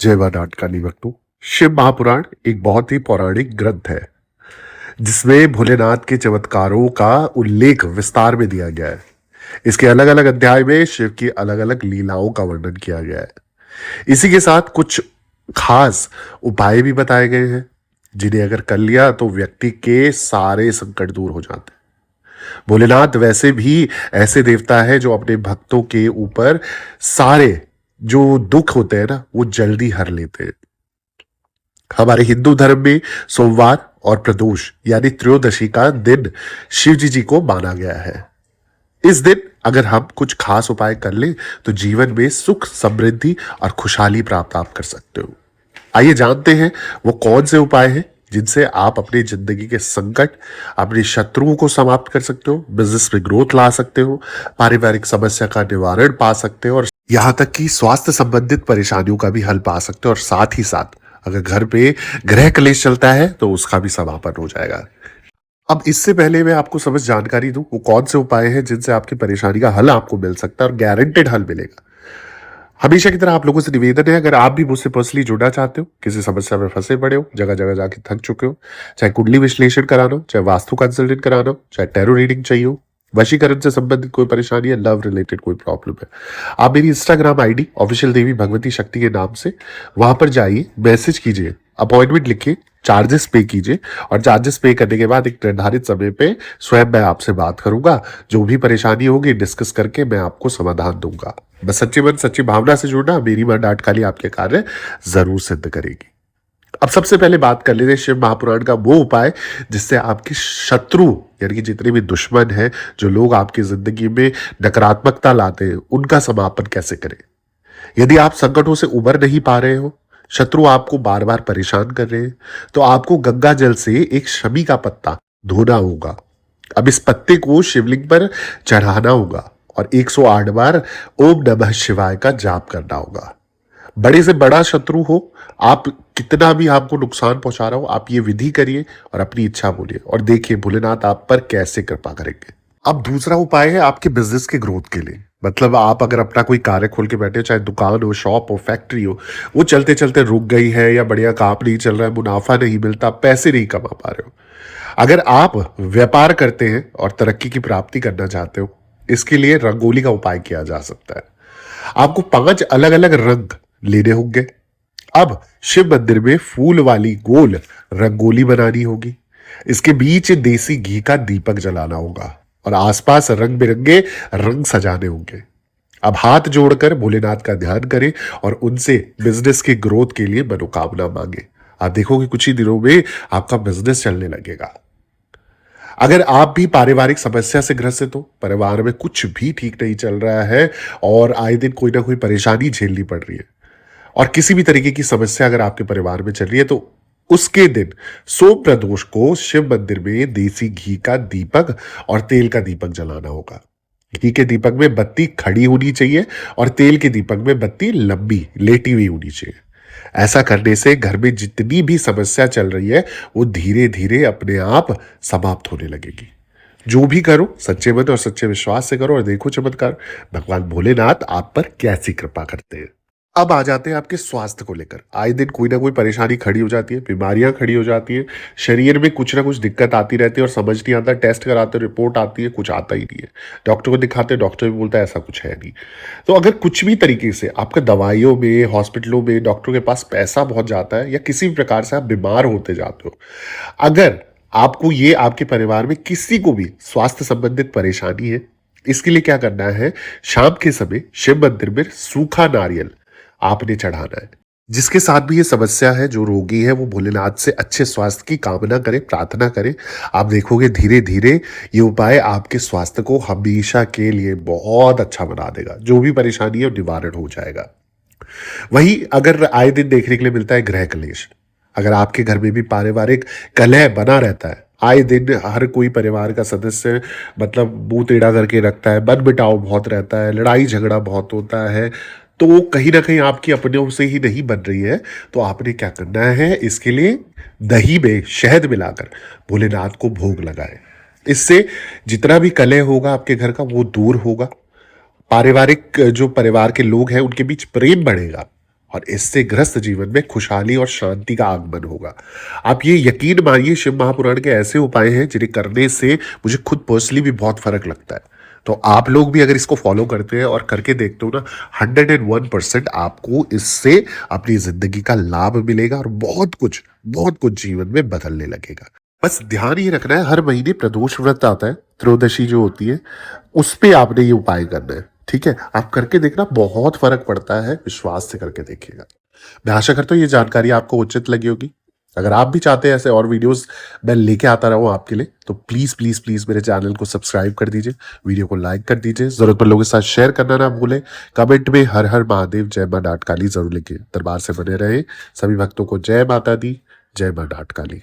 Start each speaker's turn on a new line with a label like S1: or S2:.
S1: जय मां नाटकानी भक्तों। शिव महापुराण एक बहुत ही पौराणिक ग्रंथ है जिसमें भोलेनाथ के चमत्कारों का उल्लेख विस्तार में दिया गया है। इसके अलग अलग अध्याय में शिव की अलग अलग लीलाओं का वर्णन किया गया है। इसी के साथ कुछ खास उपाय भी बताए गए हैं जिन्हें अगर कर लिया तो व्यक्ति के सारे संकट दूर हो जाते हैं। भोलेनाथ वैसे भी ऐसे देवता है जो अपने भक्तों के ऊपर सारे जो दुख होते हैं ना वो जल्दी हर लेते हैं। हमारे हिंदू धर्म में सोमवार और प्रदोष यानी त्रयोदशी का दिन शिव जी को माना गया है। इस दिन अगर हम कुछ खास उपाय कर लें तो जीवन में सुख समृद्धि और खुशहाली प्राप्त आप कर सकते हो। आइए जानते हैं वो कौन से उपाय हैं जिनसे आप अपनी जिंदगी के संकट, अपने शत्रुओं को समाप्त कर सकते हो, बिजनेस में ग्रोथ ला सकते हो, पारिवारिक समस्या का निवारण पा सकते हो और यहाँ तक कि स्वास्थ्य संबंधित परेशानियों का भी हल पा सकते हो। और साथ ही साथ अगर घर पे गृह कलेश चलता है तो उसका भी समापन हो जाएगा। अब इससे पहले मैं आपको समझ जानकारी दूं वो कौन से उपाय हैं जिनसे आपकी परेशानी का हल आपको मिल सकता है और गारंटेड हल मिलेगा। हमेशा की तरह आप लोगों से निवेदन है, अगर आप भी मुझसे पर्सनली जुड़ना चाहते हो, किसी समस्या में फंसे पड़े हो, जगह जगह जाके थक चुके हो, चाहे कुंडली विश्लेषण कराना हो, चाहे वास्तु कंसल्टेंट कराना हो, चाहे टैरो रीडिंग चाहिए हो, वशीकरण से संबंधित कोई परेशानी है, लव रिलेटेड कोई प्रॉब्लम है, आप मेरी इंस्टाग्राम आईडी ऑफिशियल देवी भगवती शक्ति के नाम से वहां पर जाइए, मैसेज कीजिए, अपॉइंटमेंट लिखिए, चार्जेस पे कीजिए और चार्जेस पे करने के बाद एक निर्धारित समय पे स्वयं मैं आपसे बात करूंगा। जो भी परेशानी होगी डिस्कस करके मैं आपको समाधान दूंगा। बस सच्चे मन सच्ची भावना से जुड़ना, मेरी मां डांटकाली आपके कार्य जरूर सिद्ध करेगी। अब सबसे पहले बात कर लेते हैं शिव महापुराण का वो उपाय जिससे आपके शत्रु यानी कि जितने भी दुश्मन हैं, जो लोग आपकी जिंदगी में नकारात्मकता लाते हैं, उनका समापन कैसे करें। यदि आप संकटों से उबर नहीं पा रहे हो, शत्रु आपको बार बार परेशान कर रहे हैं, तो आपको गंगा जल से एक शमी का पत्ता धोना होगा। अब इस पत्ते को शिवलिंग पर चढ़ाना होगा और 108 बार ओम नमः शिवाय का जाप करना होगा। बड़े से बड़ा शत्रु हो, आप कितना भी आपको नुकसान पहुंचा रहा हो, आप ये विधि करिए और अपनी इच्छा बोलिए और देखिए भोलेनाथ आप पर कैसे कृपा करेंगे। अब दूसरा उपाय है आपके बिजनेस के ग्रोथ के लिए। मतलब आप अगर अपना कोई कार्य खोल के बैठे हो, चाहे दुकान हो, शॉप हो, फैक्ट्री हो, वो चलते चलते रुक गई है या बढ़िया काम नहीं चल रहा है, मुनाफा नहीं मिलता, पैसे नहीं कमा पा रहे हो। अगर आप व्यापार करते हैं और तरक्की की प्राप्ति करना चाहते हो, इसके लिए रंगोली का उपाय किया जा सकता है। आपको 5 अलग अलग रंग लेने होंगे। अब शिव मंदिर में फूल वाली गोल रंगोली बनानी होगी। इसके बीच देसी घी का दीपक जलाना होगा और आसपास रंग बिरंगे रंग सजाने होंगे। अब हाथ जोड़कर भोलेनाथ का ध्यान करें और उनसे बिजनेस की ग्रोथ के लिए मनोकामना मांगे। आप देखोगे कुछ ही दिनों में आपका बिजनेस चलने लगेगा। अगर आप भी पारिवारिक समस्या से ग्रसित हो, परिवार में कुछ भी ठीक नहीं चल रहा है और आए दिन कोई ना कोई परेशानी झेलनी पड़ रही है और किसी भी तरीके की समस्या अगर आपके परिवार में चल रही है, तो उसके दिन सोम प्रदोष को शिव मंदिर में देसी घी का दीपक और तेल का दीपक जलाना होगा। घी के दीपक में बत्ती खड़ी होनी चाहिए और तेल के दीपक में बत्ती लंबी लेटी हुई होनी चाहिए। ऐसा करने से घर में जितनी भी समस्या चल रही है वो धीरे धीरे अपने आप समाप्त होने लगेगी। जो भी करो सच्चे मन और सच्चे विश्वास से करो और देखो चमत्कार, भगवान भोलेनाथ आप पर कैसी कृपा करते हैं। अब आ जाते हैं आपके स्वास्थ्य को लेकर। आए दिन कोई ना कोई परेशानी खड़ी हो जाती है, बीमारियां खड़ी हो जाती है, शरीर में कुछ ना कुछ दिक्कत आती रहती है और समझ नहीं आता। टेस्ट कराते रिपोर्ट आती है, कुछ आता ही नहीं है। डॉक्टर को दिखाते, डॉक्टर भी बोलता है ऐसा कुछ है नहीं। तो अगर कुछ भी तरीके से आपका दवाइयों में, हॉस्पिटलों में, डॉक्टर के पास पैसा बहुत जाता है या किसी भी प्रकार से आप बीमार होते जाते हो, अगर आपको ये आपके परिवार में किसी को भी स्वास्थ्य संबंधित परेशानी है, इसके लिए क्या करना है, शाम के समय शिव मंदिर में सूखा नारियल आपने चढ़ाना है। जिसके साथ भी ये समस्या है, जो रोगी है, वो भोलेनाथ से अच्छे स्वास्थ्य की कामना करे, प्रार्थना करे। आप देखोगे धीरे धीरे ये उपाय आपके स्वास्थ्य को हमेशा के लिए बहुत अच्छा बना देगा। जो भी परेशानी है वो निवारण हो जाएगा। वहीं अगर आए दिन देखने के लिए मिलता है गृह कलेश, अगर आपके घर में भी पारिवारिक कलह बना रहता है, आए दिन हर कोई परिवार का सदस्य मतलब मुंह टेढ़ा करके रखता है, मन बिटाव बहुत रहता है, लड़ाई झगड़ा बहुत होता है, तो वो कहीं ना कहीं आपकी अपनों से ही नहीं बन रही है, तो आपने क्या करना है, इसके लिए दही में शहद मिलाकर भोलेनाथ को भोग लगाए। इससे जितना भी कलह होगा आपके घर का वो दूर होगा। पारिवारिक जो परिवार के लोग हैं उनके बीच प्रेम बढ़ेगा और इससे ग्रस्त जीवन में खुशहाली और शांति का आगमन होगा। आप ये यकीन मानिए, शिव महापुराण के ऐसे उपाय हैं जिन्हें करने से मुझे खुद पर्सनली भी बहुत फर्क लगता है। तो आप लोग भी अगर इसको फॉलो करते हैं और करके देखते हो ना, 101% आपको इससे अपनी जिंदगी का लाभ मिलेगा और बहुत कुछ जीवन में बदलने लगेगा। बस ध्यान ये रखना है, हर महीने प्रदोष व्रत आता है, त्रयोदशी जो होती है, उस पे आपने ये उपाय करना है। ठीक है, आप करके देखना, बहुत फर्क पड़ता है, विश्वास से करके देखिएगा। मैं आशा करता हूँ ये जानकारी आपको उचित लगी होगी। अगर आप भी चाहते हैं ऐसे और वीडियोस मैं लेके आता रहूं आपके लिए, तो प्लीज प्लीज प्लीज मेरे चैनल को सब्सक्राइब कर दीजिए, वीडियो को लाइक कर दीजिए, जरूरतमंद लोगों के साथ शेयर करना ना भूलें। कमेंट में हर हर महादेव, जय मां डाटकाली जरूर लिखिए। दरबार से बने रहे। सभी भक्तों को जय माता दी, जय मां डाटकाली।